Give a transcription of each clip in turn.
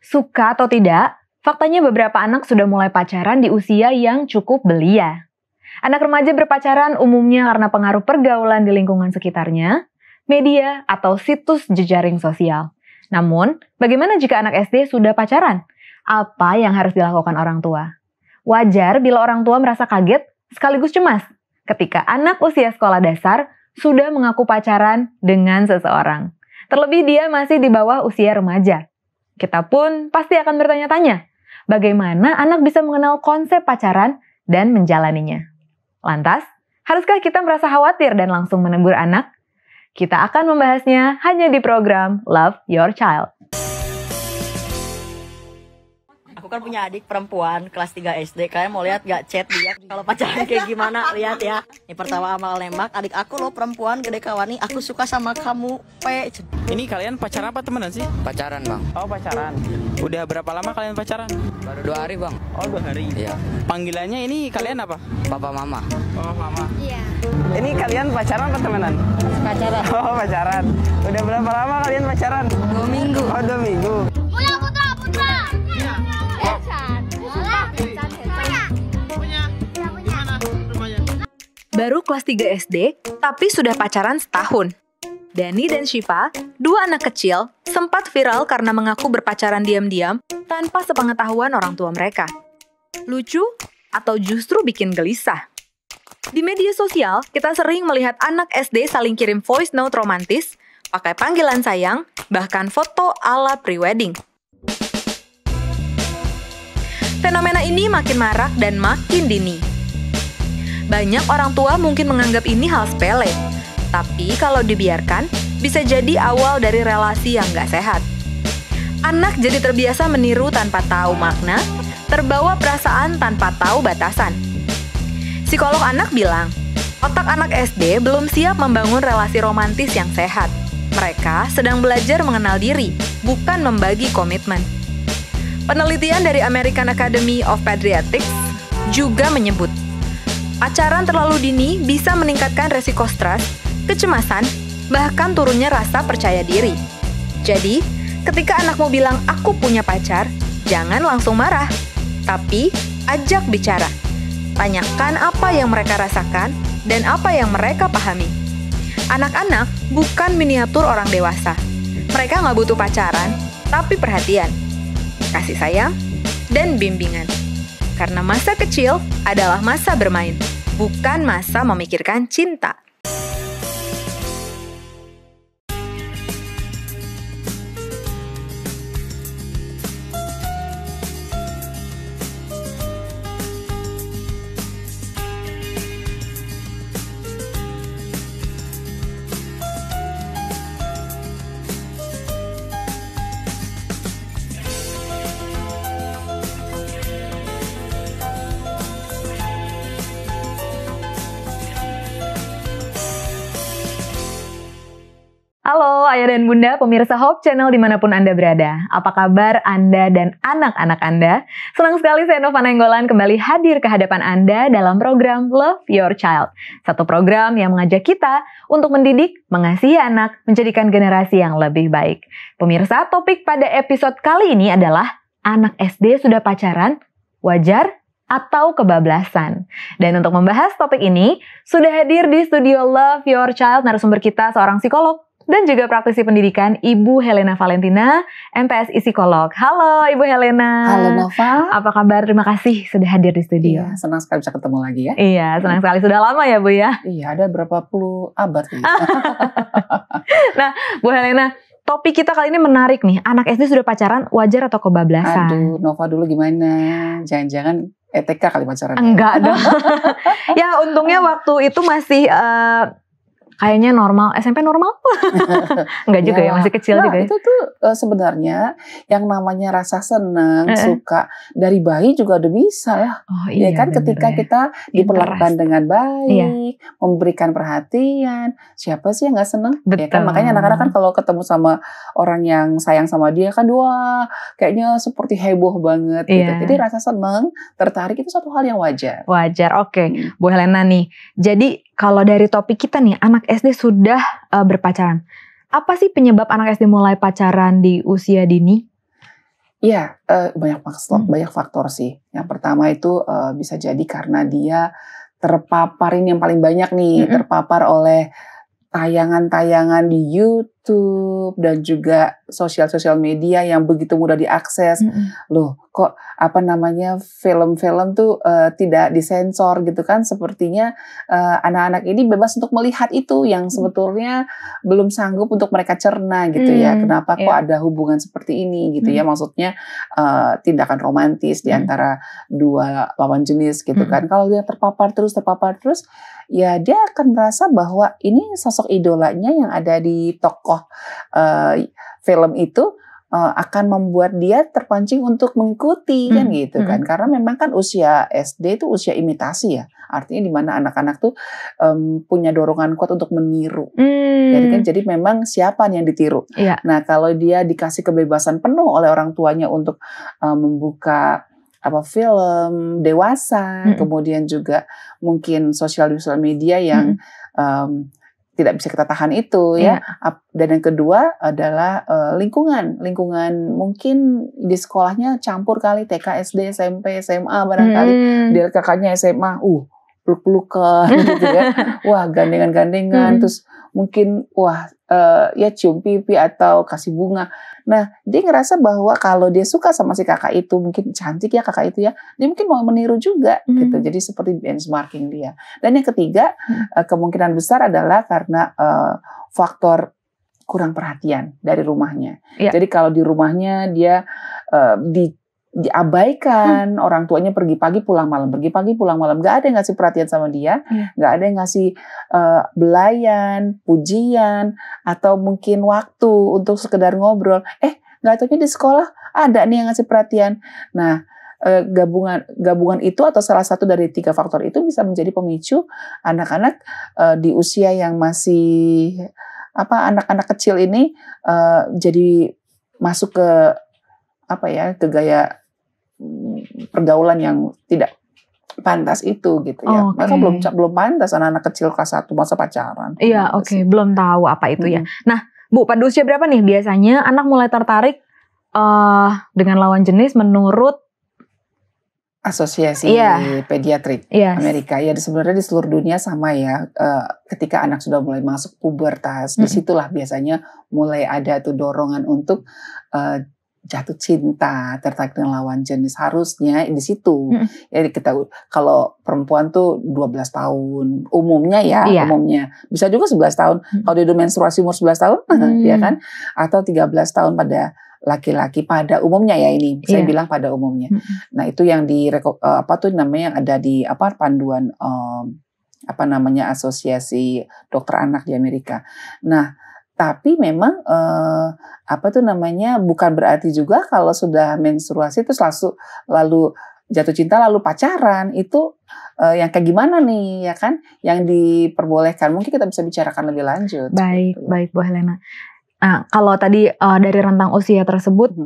Suka atau tidak, faktanya beberapa anak sudah mulai pacaran di usia yang cukup belia. Anak remaja berpacaran umumnya karena pengaruh pergaulan di lingkungan sekitarnya, media, atau situs jejaring sosial. Namun, bagaimana jika anak SD sudah pacaran? Apa yang harus dilakukan orang tua? Wajar bila orang tua merasa kaget sekaligus cemas ketika anak usia sekolah dasar sudah mengaku pacaran dengan seseorang. Terlebih dia masih di bawah usia remaja. Kita pun pasti akan bertanya-tanya, bagaimana anak bisa mengenal konsep pacaran dan menjalaninya? Lantas, haruskah kita merasa khawatir dan langsung menegur anak? Kita akan membahasnya hanya di program Love Your Child. Aku kan punya adik perempuan kelas 3 SD. Kalian mau lihat gak chat dia kalau pacaran kayak gimana? Lihat ya. Ini pertama sama nembak, adik aku loh perempuan gede kawani. Aku suka sama kamu, P. Ini kalian pacaran apa temenan sih? Pacaran, Bang. Oh, pacaran. Udah berapa lama kalian pacaran? Baru 2 hari, Bang. Oh, 2 hari. Iya. Panggilannya ini kalian apa? Papa Mama. Oh, Mama. Iya. Ini kalian pacaran apa temenan? Pacaran. Oh, pacaran. Udah berapa lama kalian pacaran? 2 minggu. Oh, 2 minggu. Putra. Baru kelas 3 SD, tapi sudah pacaran setahun. Dani dan Syifa, 2 anak kecil, sempat viral karena mengaku berpacaran diam-diam tanpa sepengetahuan orang tua mereka. Lucu atau justru bikin gelisah? Di media sosial, kita sering melihat anak SD saling kirim voice note romantis, pakai panggilan sayang, bahkan foto ala pre-wedding. Fenomena ini makin marak dan makin dini. Banyak orang tua mungkin menganggap ini hal sepele, tapi kalau dibiarkan, bisa jadi awal dari relasi yang gak sehat. Anak jadi terbiasa meniru tanpa tahu makna, terbawa perasaan tanpa tahu batasan. Psikolog anak bilang, otak anak SD belum siap membangun relasi romantis yang sehat. Mereka sedang belajar mengenal diri, bukan membagi komitmen. Penelitian dari American Academy of Pediatrics juga menyebut, pacaran terlalu dini bisa meningkatkan resiko stres, kecemasan, bahkan turunnya rasa percaya diri. Jadi, ketika anakmu bilang, aku punya pacar, jangan langsung marah, tapi ajak bicara. Tanyakan apa yang mereka rasakan dan apa yang mereka pahami. Anak-anak bukan miniatur orang dewasa. Mereka nggak butuh pacaran, tapi perhatian, kasih sayang, dan bimbingan. Karena masa kecil adalah masa bermain, bukan masa memikirkan cinta. Halo Ayah dan Bunda, pemirsa Hope Channel dimanapun Anda berada. Apa kabar Anda dan anak-anak Anda? Senang sekali saya Nova Nainggolan kembali hadir ke hadapan Anda dalam program Love Your Child. Satu program yang mengajak kita untuk mendidik, mengasihi anak, menjadikan generasi yang lebih baik. Pemirsa, topik pada episode kali ini adalah anak SD sudah pacaran, wajar atau kebablasan. Dan untuk membahas topik ini, sudah hadir di studio Love Your Child narasumber kita seorang psikolog dan juga praktisi pendidikan Ibu Helena Valentina, MPSI Psikolog. Halo Ibu Helena. Halo Nova. Apa kabar? Terima kasih sudah hadir di studio. Iya, senang sekali bisa ketemu lagi ya. Iya, senang sekali. Sudah lama ya Bu ya? Iya, ada berapa puluh abad. Nah, Bu Helena, topik kita kali ini menarik nih. Anak SD sudah pacaran, wajar atau kebablasan? Aduh, Nova dulu gimana? Jangan-jangan ETK kali pacaran? Enggak dong. Ya, untungnya waktu itu masih... kayaknya normal, SMP normal? Enggak juga ya, masih kecil juga ya? Itu tuh sebenarnya yang namanya rasa senang, suka, dari bayi juga udah bisa lah. Oh iya, ya kan ketika kita diperlakukan dengan baik, memberikan perhatian, siapa sih yang gak senang? Ya kan, makanya anak-anak kan kalau ketemu sama orang yang sayang sama dia kan, wah kayaknya seperti heboh banget gitu. Jadi rasa senang, tertarik itu satu hal yang wajar. Wajar, oke. Bu Helena nih, jadi kalau dari topik kita nih, anak SD sudah berpacaran. Apa sih penyebab anak SD mulai pacaran di usia dini? Iya, banyak faktor sih. Yang pertama itu bisa jadi karena dia terpapar, ini yang paling banyak nih, terpapar oleh tayangan-tayangan di YouTube dan juga sosial media yang begitu mudah diakses. Loh, kok film-film tuh tidak disensor gitu kan? Sepertinya anak-anak ini bebas untuk melihat itu yang sebetulnya belum sanggup untuk mereka cerna gitu ya. Kenapa kok ada hubungan seperti ini gitu ya? Maksudnya tindakan romantis di antara dua lawan jenis gitu kan? Kalau dia terpapar terus, ya dia akan merasa bahwa ini sosok idolanya yang ada di tokoh film itu akan membuat dia terpancing untuk mengikuti kan gitu kan, karena memang kan usia SD itu usia imitasi ya, artinya di mana anak-anak tuh punya dorongan kuat untuk meniru. Jadi memang siapa yang ditiru. Nah kalau dia dikasih kebebasan penuh oleh orang tuanya untuk membuka film dewasa, kemudian juga mungkin sosial media yang tidak bisa kita tahan itu ya. Dan yang kedua adalah lingkungan mungkin di sekolahnya campur kali, TK, SD, SMP, SMA barangkali. Dia kakaknya SMA, peluk-pelukan gitu ya. Wah, gandengan-gandengan, terus mungkin ya cium pipi atau kasih bunga. Nah, dia ngerasa bahwa kalau dia suka sama si kakak itu, mungkin cantik ya kakak itu ya, dia mungkin mau meniru juga gitu. Jadi seperti benchmarking dia. Dan yang ketiga, kemungkinan besar adalah karena faktor kurang perhatian dari rumahnya. Jadi kalau di rumahnya dia diabaikan, orang tuanya pergi pagi pulang malam, nggak ada yang ngasih perhatian sama dia, nggak ada yang ngasih belayan, pujian, atau mungkin waktu untuk sekedar ngobrol. Nggak taunya di sekolah ada nih yang ngasih perhatian. Nah, gabungan itu atau salah satu dari 3 faktor itu bisa menjadi pemicu anak-anak di usia yang masih anak-anak kecil ini jadi masuk ke ke gaya pergaulan yang tidak pantas itu gitu ya. Maka belum pantas anak-anak kecil kelas 1 masa pacaran. Iya, belum tahu apa itu ya. Nah, Bu, pada usia berapa nih biasanya anak mulai tertarik dengan lawan jenis menurut Asosiasi Pediatrik Amerika? Ya, sebenarnya di seluruh dunia sama ya. Ketika anak sudah mulai masuk pubertas, disitulah biasanya mulai ada tuh dorongan untuk jatuh cinta, tertarik dengan lawan jenis. Harusnya di situ. Ya kita kalau perempuan tuh 12 tahun umumnya ya, umumnya. Bisa juga 11 tahun. Kalau dia udah menstruasi umur 11 tahun, ya kan? Atau 13 tahun pada laki-laki pada umumnya ya ini. Saya bilang pada umumnya. Nah, itu yang yang ada di panduan Asosiasi Dokter Anak di Amerika. Nah, tapi memang bukan berarti juga kalau sudah menstruasi terus lalu jatuh cinta lalu pacaran itu yang kayak gimana nih ya kan yang diperbolehkan. Mungkin kita bisa bicarakan lebih lanjut. Baik Bu Helena. Nah, kalau tadi dari rentang usia tersebut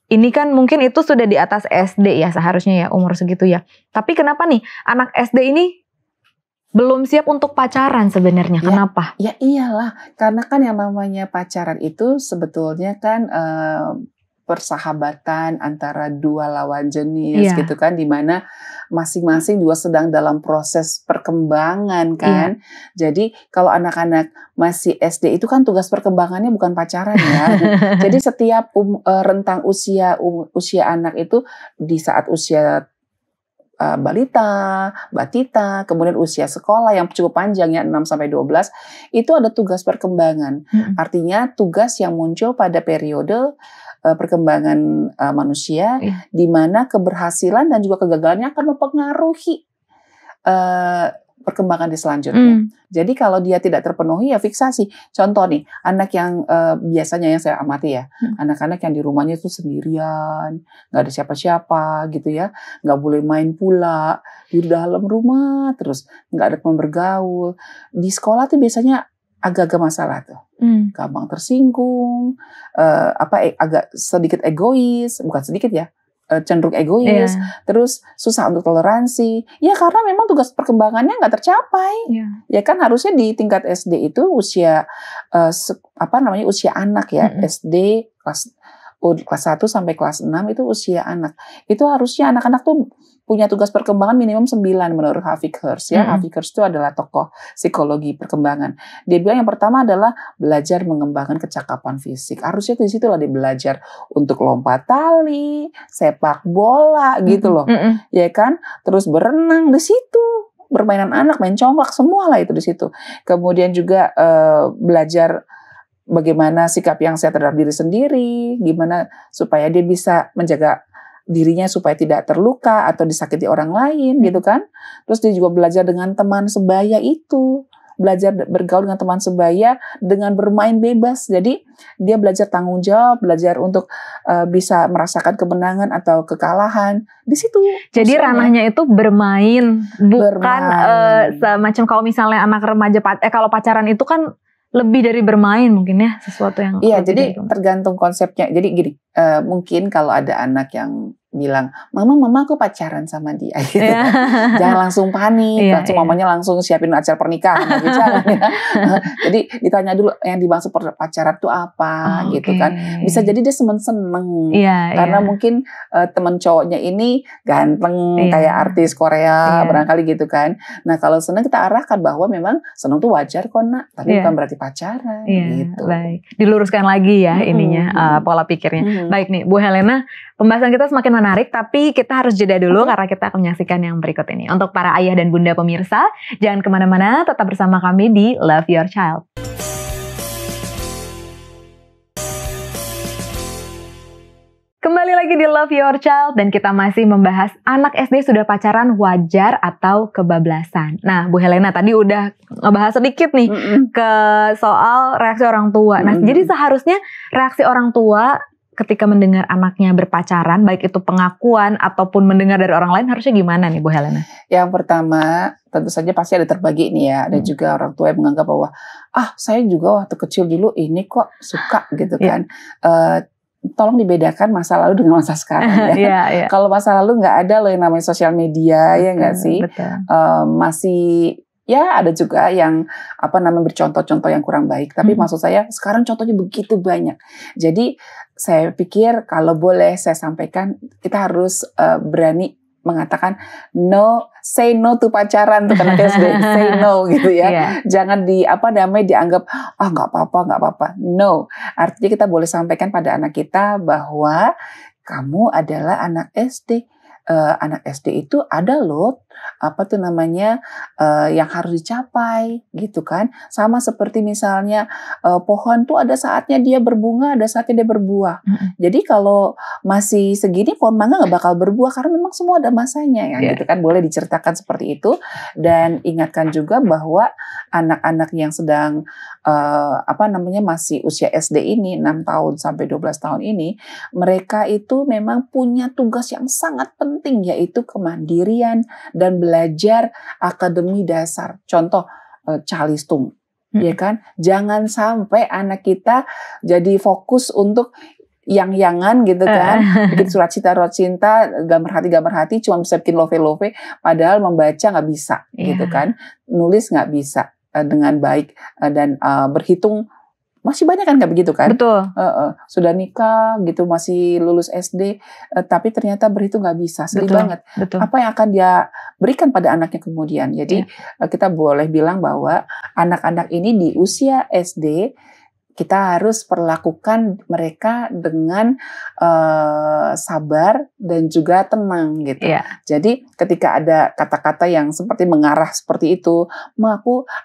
ini kan mungkin itu sudah di atas SD ya seharusnya ya umur segitu ya. Tapi kenapa nih anak SD ini belum siap untuk pacaran sebenarnya? Kenapa? Ya iyalah, karena kan yang namanya pacaran itu sebetulnya kan persahabatan antara dua lawan jenis gitu kan, dimana masing-masing juga sedang dalam proses perkembangan kan. Jadi kalau anak-anak masih SD itu kan tugas perkembangannya bukan pacaran ya. Jadi setiap rentang usia anak itu di saat usia balita, batita, kemudian usia sekolah yang cukup panjang ya 6-12 itu ada tugas perkembangan. Artinya tugas yang muncul pada periode perkembangan manusia di mana keberhasilan dan juga kegagalannya akan mempengaruhi perkembangan di selanjutnya. Jadi kalau dia tidak terpenuhi ya fiksasi. Contoh nih, anak yang biasanya yang saya amati ya, anak-anak yang di rumahnya itu sendirian, nggak ada siapa-siapa gitu ya, nggak boleh main pula, di dalam rumah terus, nggak ada teman bergaul. Di sekolah tuh biasanya agak-agak masalah tuh, gampang tersinggung, agak sedikit egois, bukan sedikit ya, cenderung egois, terus susah untuk toleransi. Ya karena memang tugas perkembangannya nggak tercapai. Ya kan harusnya di tingkat SD itu usia usia anak ya, SD kelas kelas 1 sampai kelas 6 itu usia anak. Itu harusnya anak-anak tuh punya tugas perkembangan minimum 9 menurut Harvey Kurz ya. Harvey Kurz itu adalah tokoh psikologi perkembangan. Dia bilang yang pertama adalah belajar mengembangkan kecakapan fisik. Harusnya di situ lah dia belajar untuk lompat tali, sepak bola gitu loh. Ya kan? Terus berenang di situ. Bermainan anak, main congklak, semua lah itu di situ. Kemudian juga belajar bagaimana sikap yang sehat terhadap diri sendiri, gimana supaya dia bisa menjaga dirinya supaya tidak terluka atau disakiti orang lain gitu kan. Terus dia juga belajar dengan teman sebaya itu, belajar bergaul dengan teman sebaya dengan bermain bebas. Jadi dia belajar tanggung jawab, belajar untuk bisa merasakan kemenangan atau kekalahan di situ. Jadi ranahnya itu bermain, bukan semacam kalau misalnya anak remaja kalau pacaran itu kan lebih dari bermain mungkin ya, sesuatu yang iya. Jadi tergantung konsepnya. Jadi gini, mungkin kalau ada anak yang bilang, mama aku pacaran sama dia gitu. Jangan langsung panik, mamanya langsung siapin acara pernikahan gitu. Jadi ditanya dulu yang dimaksud pacaran itu apa gitu kan. Bisa jadi dia seneng-seneng karena mungkin teman cowoknya ini ganteng kayak artis Korea barangkali gitu kan. Nah kalau seneng kita arahkan bahwa memang seneng tuh wajar kok nak, tapi bukan berarti pacaran gitu. Baik, diluruskan lagi ya ininya pola pikirnya. Baik nih Bu Helena, pembahasan kita semakin menarik, tapi kita harus jeda dulu karena kita akan menyaksikan yang berikut ini. Untuk para ayah dan bunda pemirsa, jangan kemana-mana, tetap bersama kami di Love Your Child. Kembali lagi di Love Your Child dan kita masih membahas anak SD sudah pacaran wajar atau kebablasan. Nah, Bu Helena tadi udah ngebahas sedikit nih ke soal reaksi orang tua. Nah, jadi seharusnya reaksi orang tua ketika mendengar anaknya berpacaran, baik itu pengakuan ataupun mendengar dari orang lain, harusnya gimana nih Bu Helena? Yang pertama, tentu saja pasti ada terbagi nih ya. Ada juga orang tua yang menganggap bahwa, saya juga waktu kecil dulu ini kok suka gitu kan. Tolong dibedakan masa lalu dengan masa sekarang ya. Kalau masa lalu nggak ada loh yang namanya sosial media, ya nggak sih? Masih ya ada juga yang bercontoh-contoh yang kurang baik. Tapi maksud saya sekarang contohnya begitu banyak. Jadi saya pikir kalau boleh saya sampaikan, kita harus berani mengatakan say no to pacaran untuk anak SD, say no gitu ya. Jangan dianggap nggak apa-apa. No, artinya kita boleh sampaikan pada anak kita bahwa kamu adalah anak SD. Anak SD itu ada loh yang harus dicapai gitu kan. Sama seperti misalnya pohon tuh ada saatnya dia berbunga, ada saatnya dia berbuah. Jadi kalau masih segini pohon mangga nggak bakal berbuah karena memang semua ada masanya ya gitu kan. Boleh diceritakan seperti itu dan ingatkan juga bahwa anak-anak yang sedang masih usia SD ini 6 tahun sampai 12 tahun ini, mereka itu memang punya tugas yang sangat penting yaitu kemandirian dan belajar akademi dasar. Contoh calistung, ya kan? Jangan sampai anak kita jadi fokus untuk yang-yangan gitu kan, bikin surat cinta, gambar hati, cuma bisa bikin love, padahal membaca nggak bisa, gitu kan? Nulis nggak bisa dengan baik dan berhitung. Masih banyak kan kayak begitu kan? Betul. Sudah nikah gitu, masih lulus SD, tapi ternyata berhitung nggak bisa. Sedih banget. Betul. Apa yang akan dia berikan pada anaknya kemudian? Jadi kita boleh bilang bahwa anak-anak ini di usia SD, kita harus perlakukan mereka dengan sabar dan juga tenang gitu. Jadi ketika ada kata-kata yang seperti mengarah seperti itu,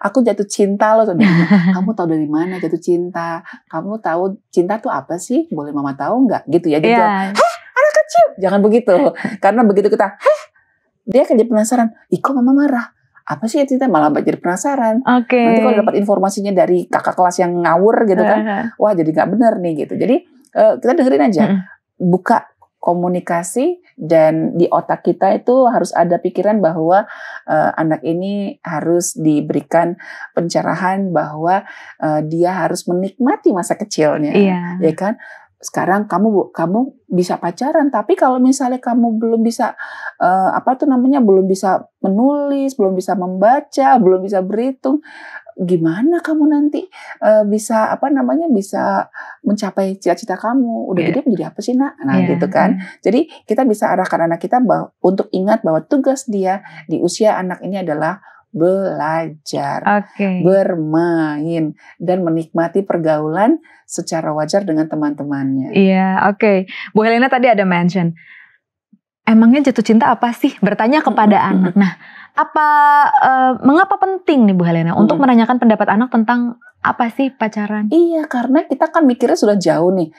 aku jatuh cinta loh. Kamu tahu dari mana jatuh cinta? Kamu tahu cinta tuh apa sih? Boleh mama tahu nggak? Gitu ya. Jadi anak kecil, jangan begitu. Karena begitu kita, dia akan jadi penasaran. Kok mama marah? Apa sih cerita, malah jadi penasaran. Nanti kalau dapat informasinya dari kakak kelas yang ngawur gitu kan, wah jadi nggak benar nih gitu. Jadi kita dengerin aja, buka komunikasi dan di otak kita itu harus ada pikiran bahwa anak ini harus diberikan pencerahan bahwa dia harus menikmati masa kecilnya, ya kan? Sekarang kamu bisa pacaran, tapi kalau misalnya kamu belum bisa belum bisa menulis, belum bisa membaca, belum bisa berhitung, gimana kamu nanti bisa bisa mencapai cita-cita kamu, udah gede menjadi apa sih nak? Nah gitu kan. Jadi kita bisa arahkan anak kita untuk ingat bahwa tugas dia di usia anak ini adalah belajar, bermain, dan menikmati pergaulan secara wajar dengan teman-temannya. Iya, oke. Bu Helena tadi ada mention, emangnya jatuh cinta apa sih? Bertanya kepada anak. Nah, mengapa penting nih Bu Helena untuk menanyakan pendapat anak tentang apa sih pacaran? Iya, karena kita kan mikirnya sudah jauh nih.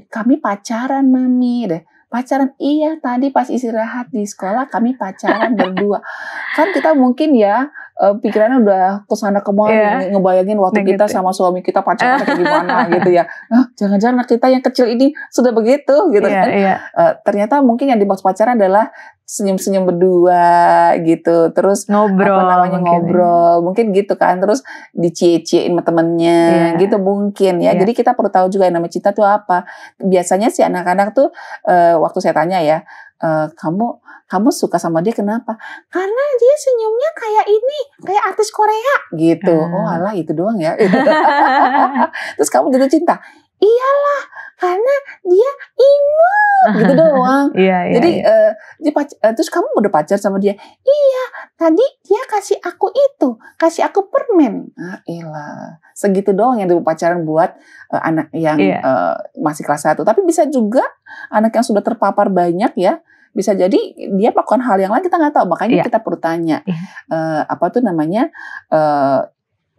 Kami pacaran mami deh. Pacaran, iya tadi pas istirahat di sekolah kami pacaran berdua. Kan kita mungkin ya pikirannya udah kesana kemari, ngebayangin waktu kita sama suami kita pacaran kayak gimana gitu ya. Jangan-jangan kita yang kecil ini sudah begitu gitu kan. Ternyata mungkin yang dimaksud pacaran adalah senyum-senyum berdua gitu, terus ngobrol mungkin gitu kan, terus dicie-ciein sama temennya gitu mungkin ya. Jadi kita perlu tahu juga yang namanya cinta itu apa. Biasanya sih anak-anak tuh waktu saya tanya ya, kamu suka sama dia kenapa? Karena dia senyumnya kayak ini, kayak artis Korea gitu. Oh alah itu doang ya. Terus kamu jatuh cinta? Iyalah, karena dia imut gitu doang. Jadi terus kamu udah pacar sama dia? Iya, tadi dia kasih aku permen. Segitu doang yang pacaran buat anak yang masih kelas 1. Tapi bisa juga anak yang sudah terpapar banyak ya, bisa jadi dia melakukan hal yang lain kita nggak tahu. Makanya kita perlu tanya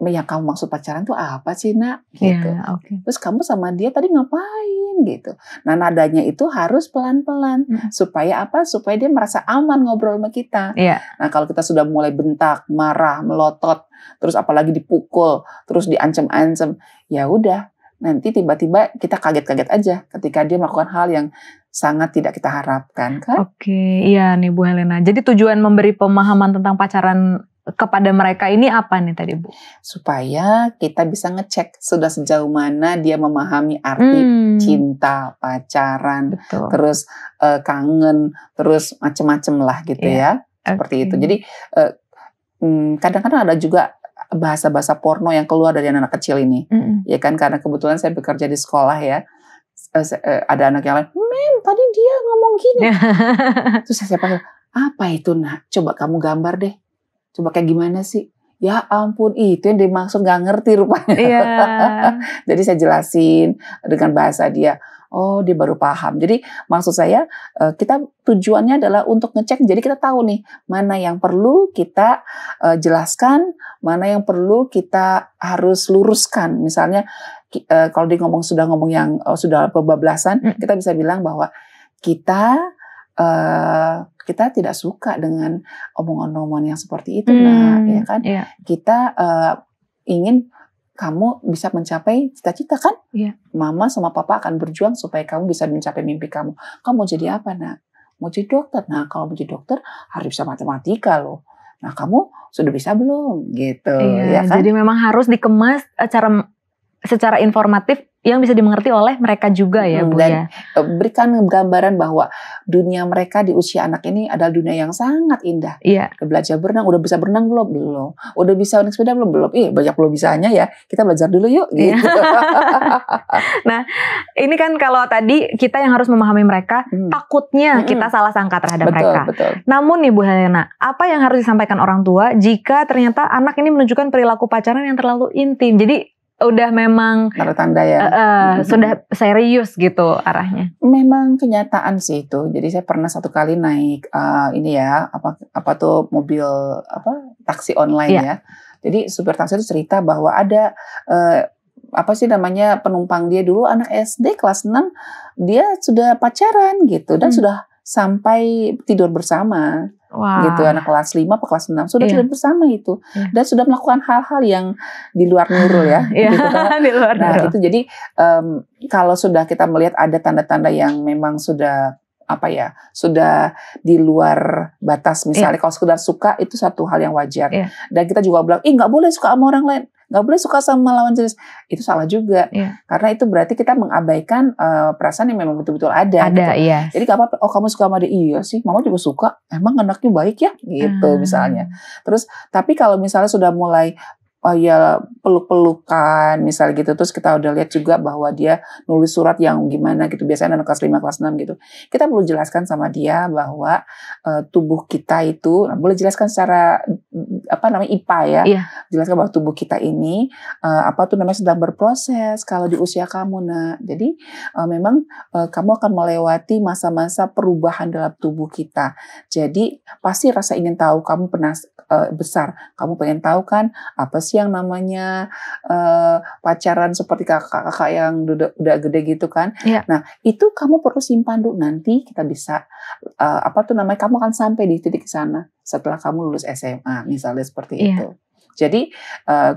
yang kamu maksud pacaran tuh apa sih nak gitu. Terus kamu sama dia tadi ngapain gitu. Nah nadanya itu harus pelan-pelan supaya apa? Supaya dia merasa aman ngobrol sama kita. Nah kalau kita sudah mulai bentak, marah, melotot, terus apalagi dipukul, terus diancam-ancam, ya udah nanti tiba-tiba kita kaget-kaget aja ketika dia melakukan hal yang sangat tidak kita harapkan kan. Iya nih Bu Helena. Jadi tujuan memberi pemahaman tentang pacaran kepada mereka ini apa nih tadi Bu? Supaya kita bisa ngecek sudah sejauh mana dia memahami arti cinta, pacaran, terus kangen, terus macem-macem lah gitu ya. Seperti itu. Jadi kadang-kadang ada juga bahasa-bahasa porno yang keluar dari anak kecil ini. Ya kan, karena kebetulan saya bekerja di sekolah ya. Ada anak yang lain, Mem tadi dia ngomong gini. Terus saya panggil, apa itu nak? Coba kamu gambar deh. Coba kayak gimana sih? Ya ampun, itu yang dimaksud gak ngerti rupanya. Jadi saya jelasin dengan bahasa dia. Oh, dia baru paham. Jadi maksud saya kita tujuannya adalah untuk ngecek. Jadi kita tahu nih mana yang perlu kita jelaskan, mana yang perlu kita harus luruskan. Misalnya kalau dia sudah ngomong yang sudah kebablasan, kita bisa bilang bahwa kita tidak suka dengan omongan-omongan yang seperti itu, nah, ya kan? Kita ingin kamu bisa mencapai cita-cita kan? Mama sama papa akan berjuang supaya kamu bisa mencapai mimpi kamu. Kamu mau jadi apa nak? Mau jadi dokter? Nah kalau mau jadi dokter harus bisa matematika loh. Nah kamu sudah bisa belum? Gitu, ya kan? Jadi memang harus dikemas secara informatif yang bisa dimengerti oleh mereka juga ya Bu dan berikan gambaran bahwa dunia mereka di usia anak ini adalah dunia yang sangat indah. Udah belajar berenang, udah bisa berenang belum? Belum. Udah bisa naik sepeda belum? Belum. Banyak belum bisanya ya. Kita belajar dulu yuk. Gitu. Nah, ini kan kalau tadi kita yang harus memahami mereka, takutnya kita salah sangka terhadap mereka. Betul. Namun nih Bu Helena, apa yang harus disampaikan orang tua jika ternyata anak ini menunjukkan perilaku pacaran yang terlalu intim? Jadi udah memang tanda-tanda ya sudah serius gitu arahnya. Memang kenyataan sih itu. Jadi saya pernah satu kali naik ini ya apa tuh mobil taksi online ya. Jadi supir taksi itu cerita bahwa ada penumpang dia dulu anak SD kelas 6 dia sudah pacaran gitu dan sudah sampai tidur bersama. Gitu anak kelas 5 atau kelas 6 sudah tidur bersama itu dan sudah melakukan hal-hal yang di luar nurul ya gitu kan. Di luar nurul. Itu jadi kalau sudah kita melihat ada tanda-tanda yang memang sudah sudah di luar batas. Misalnya kalau sekedar suka itu satu hal yang wajar. Dan kita juga bilang, nggak boleh suka sama orang lain, nggak boleh suka sama lawan jenis. Itu salah juga. Karena itu berarti kita mengabaikan perasaan yang memang betul-betul ada. Gitu. Jadi nggak apa-apa, kamu suka sama dia, iya sih, mama juga suka, emang anaknya baik ya, gitu misalnya. Terus, tapi kalau misalnya sudah mulai peluk-pelukan misalnya gitu, terus kita udah lihat juga bahwa dia nulis surat yang gimana gitu, biasanya anak kelas 5, kelas 6 gitu, kita perlu jelaskan sama dia bahwa tubuh kita itu, boleh jelaskan secara IPA ya, jelaskan bahwa tubuh kita ini sedang berproses kalau di usia kamu, nak. Jadi memang kamu akan melewati masa-masa perubahan dalam tubuh kita. Jadi pasti rasa ingin tahu kamu besar, kamu pengen tahu kan apa sih yang namanya pacaran seperti kakak-kakak yang udah gede gitu kan. Nah, itu kamu perlu simpan dulu, nanti kita bisa kamu akan sampai di titik sana setelah kamu lulus SMA misalnya seperti itu. Jadi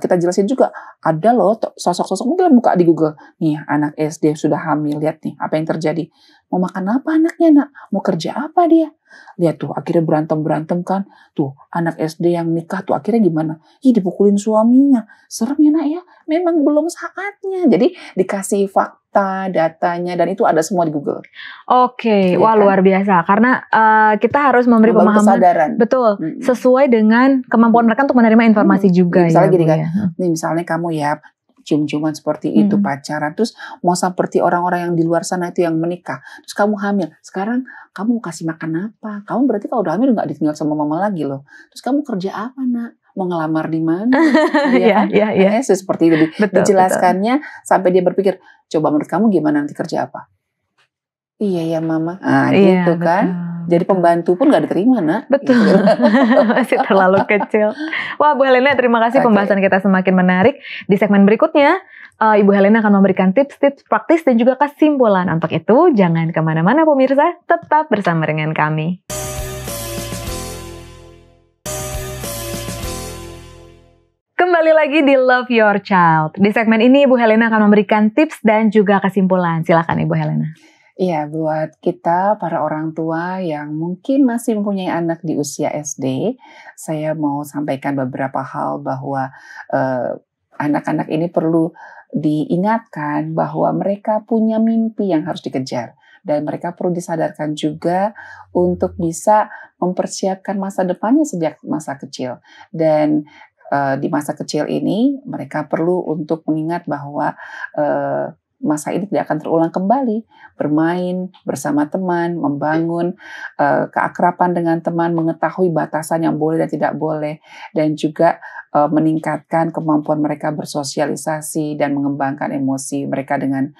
kita jelasin juga, ada loh sosok-sosok, mungkin buka di Google, nih anak SD sudah hamil, lihat nih apa yang terjadi. Mau makan apa anaknya, nak? Mau kerja apa dia? Lihat tuh, akhirnya berantem kan. Tuh, anak SD yang nikah tuh akhirnya gimana? Dipukulin suaminya. Serem ya, nak ya? Memang belum saatnya. Jadi dikasih fakta, datanya, dan itu ada semua di Google. Oke, wah kan? Luar biasa. Karena kita harus memberi pemahaman. Kesadaran. Betul, sesuai dengan kemampuan mereka untuk menerima informasi juga. Misalnya gini kan, nih misalnya kamu ya, cium-ciuman seperti itu, pacaran, terus mau seperti orang-orang yang di luar sana itu yang menikah, terus kamu hamil, sekarang kamu kasih makan apa? Kamu berarti kalau udah hamil nggak ditinggal sama mama lagi loh. Terus kamu kerja apa, nak? Mau ngelamar di mana? Seperti itu dijelaskannya sampai dia berpikir, coba menurut kamu gimana nanti kerja apa? Iya ya mama, gitu kan. Jadi pembantu pun gak diterima, nak. Betul. Masih terlalu kecil. Wah, Bu Helena, terima kasih. Pembahasan kita semakin menarik. Di segmen berikutnya, Ibu Helena akan memberikan tips-tips praktis dan juga kesimpulan. Untuk itu, jangan kemana-mana pemirsa, tetap bersama dengan kami. Kembali lagi di Love Your Child. Di segmen ini, Ibu Helena akan memberikan tips dan juga kesimpulan. Silakan, Ibu Helena. Iya, buat kita para orang tua yang mungkin masih mempunyai anak di usia SD, saya mau sampaikan beberapa hal bahwa anak-anak ini perlu diingatkan bahwa mereka punya mimpi yang harus dikejar. Dan mereka perlu disadarkan juga untuk bisa mempersiapkan masa depannya sejak masa kecil. Dan di masa kecil ini mereka perlu untuk mengingat bahwa masa ini tidak akan terulang kembali. Bermain bersama teman, membangun keakraban dengan teman, mengetahui batasan yang boleh dan tidak boleh, dan juga meningkatkan kemampuan mereka bersosialisasi dan mengembangkan emosi mereka dengan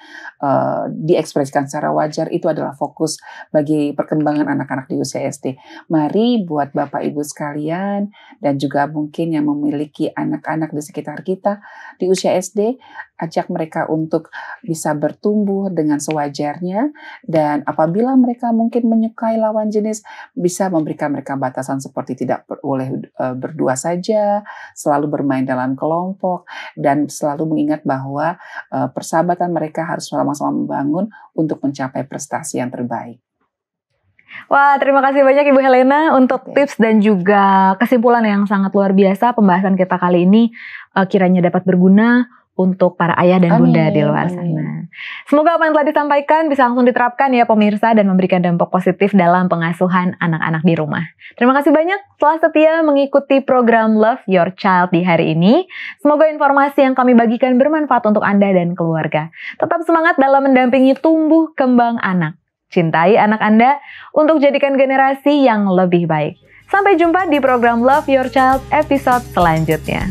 diekspresikan secara wajar. Itu adalah fokus bagi perkembangan anak-anak di usia SD. Mari buat Bapak Ibu sekalian dan juga mungkin yang memiliki anak-anak di sekitar kita di usia SD, ajak mereka untuk bisa bertumbuh dengan sewajarnya, dan apabila mereka mungkin menyukai lawan jenis, bisa memberikan mereka batasan seperti tidak boleh berdua saja, selalu bermain dalam kelompok, dan selalu mengingat bahwa persahabatan mereka harus sama-sama membangun untuk mencapai prestasi yang terbaik. Wah, terima kasih banyak Ibu Helena untuk tips dan juga kesimpulan yang sangat luar biasa. Pembahasan kita kali ini kiranya dapat berguna untuk para ayah dan bunda di luar sana. Semoga apa yang telah disampaikan bisa langsung diterapkan ya pemirsa dan memberikan dampak positif dalam pengasuhan anak-anak di rumah. Terima kasih banyak telah setia mengikuti program Love Your Child di hari ini. Semoga informasi yang kami bagikan bermanfaat untuk Anda dan keluarga. Tetap semangat dalam mendampingi tumbuh kembang anak. Cintai anak Anda untuk jadikan generasi yang lebih baik. Sampai jumpa di program Love Your Child episode selanjutnya.